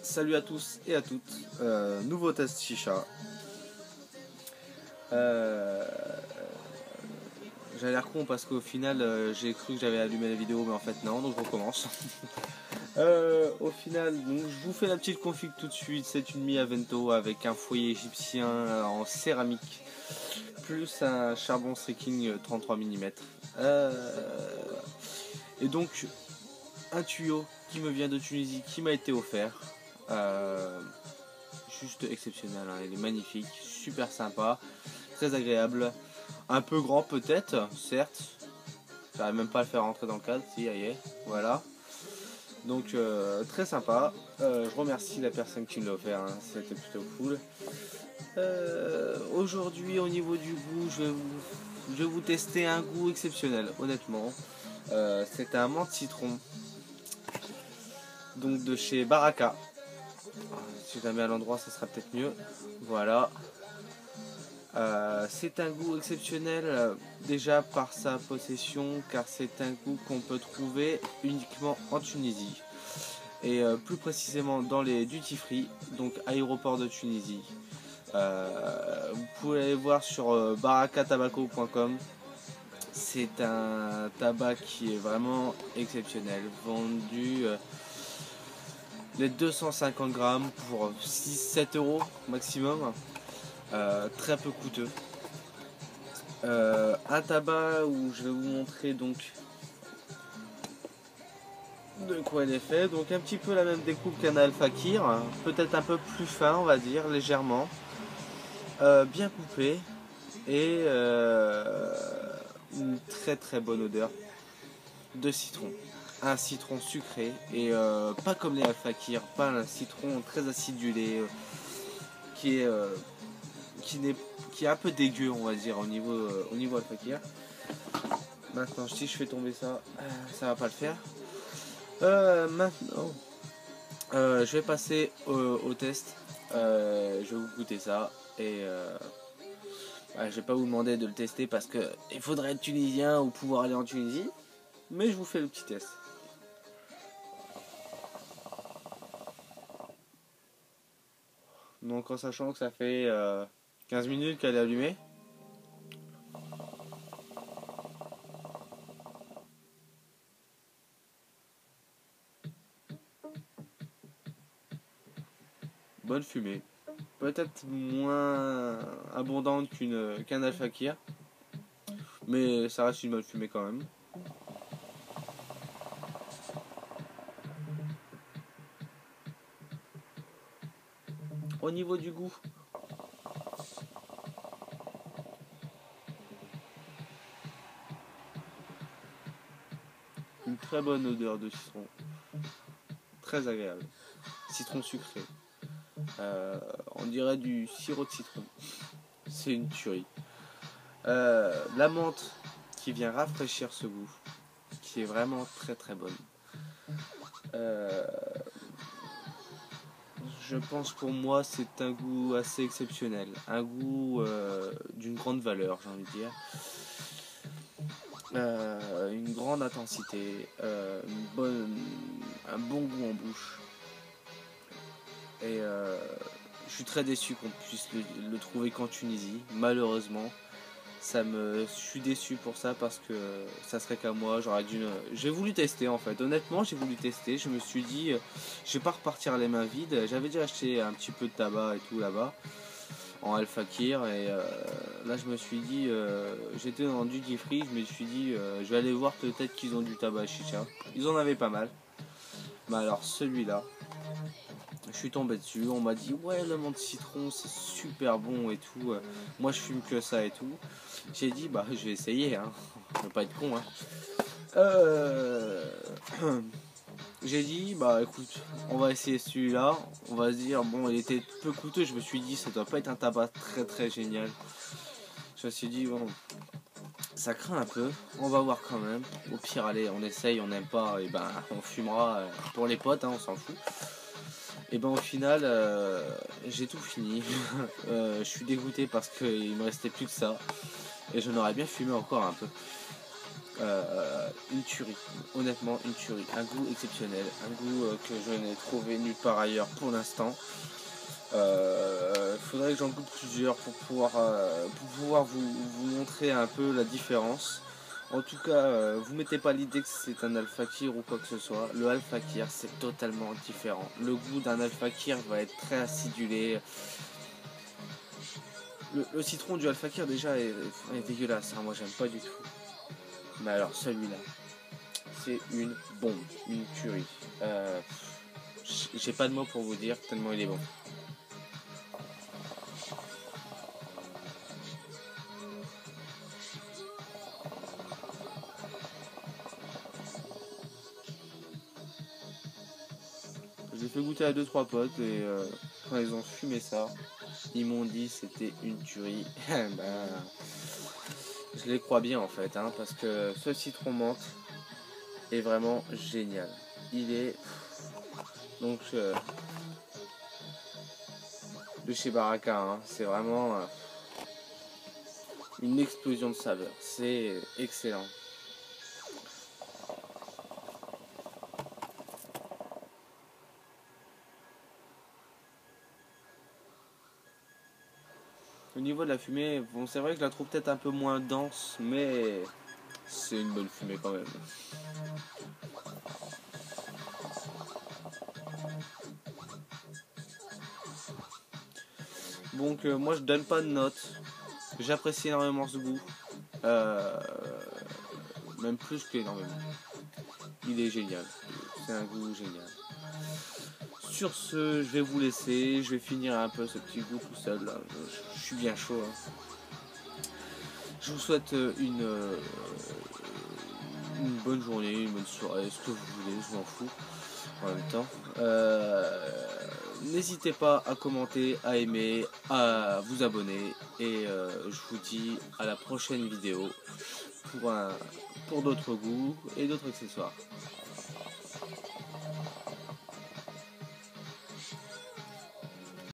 Salut à tous et à toutes, nouveau test chicha. J'avais l'air con parce qu'au final j'ai cru que j'avais allumé la vidéo mais en fait non, donc je recommence. Au final, donc, je vous fais la petite config tout de suite. C'est une Mi Avento avec un foyer égyptien en céramique plus un charbon streaking 33 mm. Et donc un tuyau qui me vient de Tunisie qui m'a été offert. Juste exceptionnel, hein. Il est magnifique, super sympa, très agréable, un peu grand peut-être, certes, j'arrive même pas à le faire rentrer dans le cadre, si, aïe, voilà, donc très sympa, je remercie la personne qui me l'a offert, hein. C'était plutôt cool. Aujourd'hui au niveau du goût, je vais vous tester un goût exceptionnel, honnêtement, c'est un menthe citron, donc de chez Baraka. Si je la mets à l'endroit, ça sera peut-être mieux. Voilà. C'est un goût exceptionnel déjà par sa possession, car c'est un goût qu'on peut trouver uniquement en Tunisie. Et plus précisément dans les duty free, donc aéroport de Tunisie. Vous pouvez aller voir sur barakatabaco.com. C'est un tabac qui est vraiment exceptionnel, vendu les 250 grammes pour 6-7 euros maximum, très peu coûteux. Un tabac où je vais vous montrer donc de quoi il est fait, donc un petit peu la même découpe qu'un Al-Fakir, peut-être un peu plus fin on va dire, légèrement, bien coupé et une très très bonne odeur de citron. Un citron sucré et pas comme les Al-Fakir, pas un citron très acidulé qui est qui est un peu dégueu on va dire au niveau Al-Fakir. Maintenant si je fais tomber ça, ça va pas le faire. Maintenant je vais passer au test. Je vais vous goûter ça et je vais pas vous demander de le tester parce que il faudrait être tunisien ou pouvoir aller en Tunisie, mais je vous fais le petit test. Donc en sachant que ça fait 15 minutes qu'elle est allumée. Bonne fumée. Peut-être moins abondante qu'un Al-Fakir, mais ça reste une bonne fumée quand même. Au niveau du goût, une très bonne odeur de citron, très agréable, citron sucré, on dirait du sirop de citron, c'est une tuerie. La menthe qui vient rafraîchir ce goût, qui est vraiment très très bonne. Je pense pour moi c'est un goût assez exceptionnel, un goût d'une grande valeur j'ai envie de dire. Une grande intensité, un bon goût en bouche. Et je suis très déçu qu'on puisse le trouver qu'en Tunisie, malheureusement. Je suis déçu pour ça parce que ça serait qu'à moi, j'ai voulu tester en fait, honnêtement j'ai voulu tester, je me suis dit je vais pas repartir les mains vides, j'avais déjà acheté un petit peu de tabac et tout là-bas en Al-Fakir et là je me suis dit, j'étais dans duty free, je me suis dit je vais aller voir peut-être qu'ils ont du tabac chicha, ils en avaient pas mal, mais alors celui-là, je suis tombé dessus, on m'a dit ouais le menthe citron c'est super bon et tout, moi je fume que ça et tout, j'ai dit bah je vais essayer, hein. Je vais pas être con, hein. J'ai dit bah écoute on va essayer celui-là, on va se dire bon il était peu coûteux, je me suis dit ça doit pas être un tabac très très génial, je me suis dit bon ça craint un peu, on va voir quand même, au pire allez on essaye, on n'aime pas et ben on fumera pour les potes, hein, on s'en fout. Et ben au final j'ai tout fini. Je suis dégoûté parce qu'il me restait plus que ça et j'en aurais bien fumé encore un peu. Une tuerie, honnêtement une tuerie, un goût exceptionnel, un goût que je n'ai trouvé nulle part ailleurs pour l'instant. Faudrait que j'en goûte plusieurs pour pouvoir vous montrer un peu la différence. En tout cas, vous mettez pas l'idée que c'est un Al-Fakir ou quoi que ce soit. Le Al-Fakir, c'est totalement différent. Le goût d'un Al-Fakir va être très acidulé. Le citron du Al-Fakir déjà est dégueulasse, hein. Moi j'aime pas du tout. Mais alors celui-là, c'est une bombe, une tuerie. J'ai pas de mots pour vous dire tellement il est bon. J'ai fait goûter à 2-3 potes et quand ils ont fumé ça, ils m'ont dit c'était une tuerie. Ben, je les crois bien en fait, hein, parce que ce citron menthe est vraiment génial. Il est donc de chez Baraka, hein, c'est vraiment une explosion de saveur. C'est excellent. Au niveau de la fumée, bon, c'est vrai que je la trouve peut-être un peu moins dense, mais c'est une bonne fumée quand même. Donc moi je donne pas de notes. J'apprécie énormément ce goût. Même plus qu'énormément. Il est génial. C'est un goût génial. Sur ce, je vais vous laisser. Je vais finir un peu ce petit goût tout seul. Là. Je suis bien chaud. Hein. Je vous souhaite une bonne journée, une bonne soirée, ce que vous voulez, je m'en fous en même temps. N'hésitez pas à commenter, à aimer, à vous abonner et je vous dis à la prochaine vidéo pour d'autres goûts et d'autres accessoires.